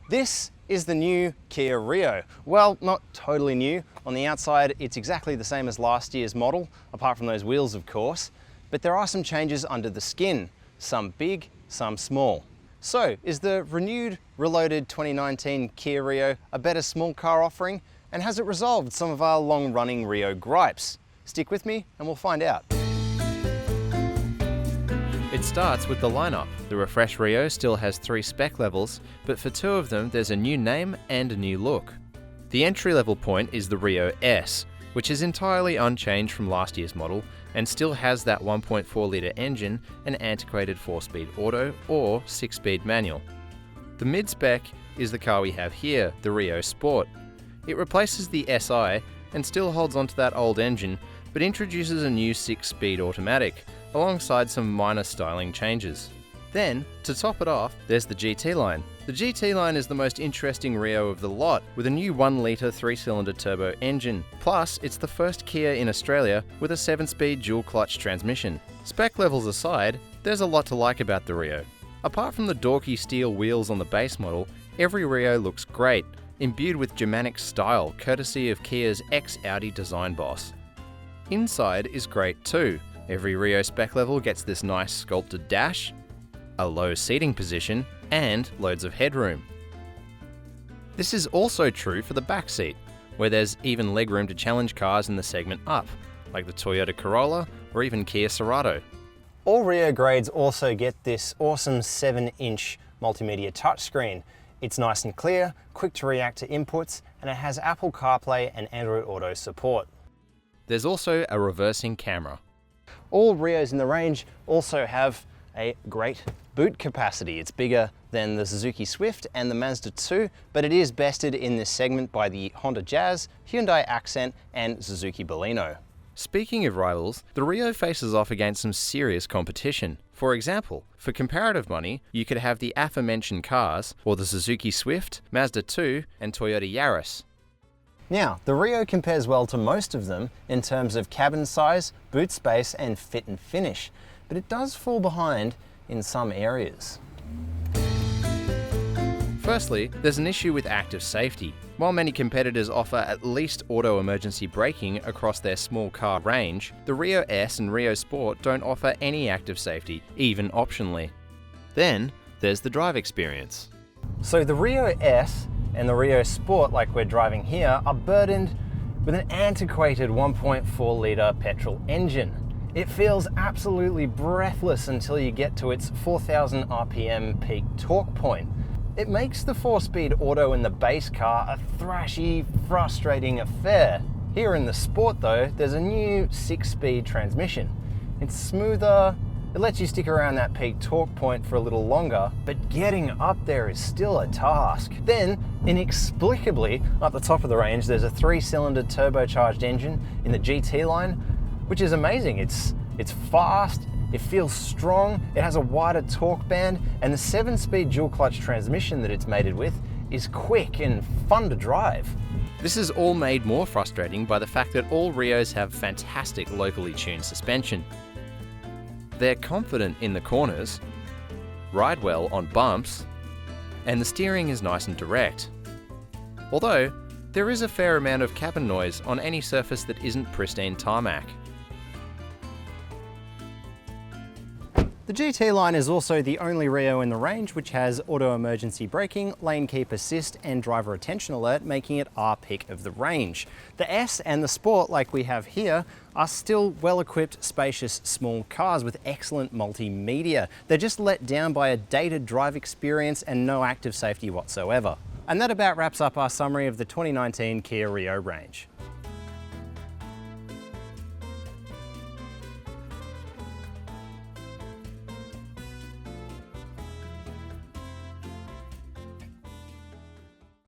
This is the new Kia Rio. Well, not totally new. On the outside, it's exactly the same as last year's model, apart from those wheels, of course. But there are some changes under the skin, some big, some small. So, is the renewed, reloaded 2019 Kia Rio a better small car offering? And has it resolved some of our long-running Rio gripes? Stick with me and we'll find out. It starts with the lineup. The refreshed Rio still has 3 spec levels, but for 2 of them there's a new name and a new look. The entry-level point is the Rio S, which is entirely unchanged from last year's model and still has that 1.4 litre engine and antiquated 4-speed auto or 6-speed manual. The mid-spec is the car we have here, the Rio Sport. It replaces the SI and still holds onto that old engine, but introduces a new 6-speed automatic, alongside some minor styling changes. Then, to top it off, there's the GT line. The GT line is the most interesting Rio of the lot, with a new 1-litre 3-cylinder turbo engine. Plus, it's the first Kia in Australia with a 7-speed dual-clutch transmission. Spec levels aside, there's a lot to like about the Rio. Apart from the dorky steel wheels on the base model, every Rio looks great, imbued with Germanic style, courtesy of Kia's ex-Audi design boss. Inside is great too. Every Rio spec level gets this nice sculpted dash, a low seating position, and loads of headroom. This is also true for the back seat, where there's even legroom to challenge cars in the segment up, like the Toyota Corolla or even Kia Cerato. All Rio grades also get this awesome 7-inch multimedia touchscreen. It's nice and clear, quick to react to inputs, and it has Apple CarPlay and Android Auto support. There's also a reversing camera. All Rios in the range also have a great boot capacity. It's bigger than the Suzuki Swift and the Mazda 2, but it is bested in this segment by the Honda Jazz, Hyundai Accent, and Suzuki Baleno. Speaking of rivals, the Rio faces off against some serious competition. For example, for comparative money, you could have the aforementioned cars, or the Suzuki Swift, Mazda 2, and Toyota Yaris. Now, the Rio compares well to most of them in terms of cabin size, boot space, and fit and finish, but it does fall behind in some areas. Firstly, there's an issue with active safety. While many competitors offer at least auto emergency braking across their small car range, the Rio S and Rio Sport don't offer any active safety, even optionally. Then, there's the drive experience. So the Rio S and the Rio Sport, like we're driving here, are burdened with an antiquated 1.4 litre petrol engine. It feels absolutely breathless until you get to its 4,000 RPM peak torque point. It makes the 4-speed auto in the base car a thrashy, frustrating affair. Here in the Sport though, there's a new 6-speed transmission. It's smoother, it lets you stick around that peak torque point for a little longer, but getting up there is still a task. Then, inexplicably, up the top of the range, there's a 3-cylinder turbocharged engine in the GT line, which is amazing. It's fast, it feels strong, it has a wider torque band, and the 7-speed dual-clutch transmission that it's mated with is quick and fun to drive. This is all made more frustrating by the fact that all Rios have fantastic locally tuned suspension. They're confident in the corners, ride well on bumps, and the steering is nice and direct. Although, there is a fair amount of cabin noise on any surface that isn't pristine tarmac. The GT line is also the only Rio in the range which has auto emergency braking, lane keep assist, and driver attention alert, making it our pick of the range. The S and the Sport, like we have here, are still well-equipped, spacious, small cars with excellent multimedia. They're just let down by a dated drive experience and no active safety whatsoever. And that about wraps up our summary of the 2019 Kia Rio range.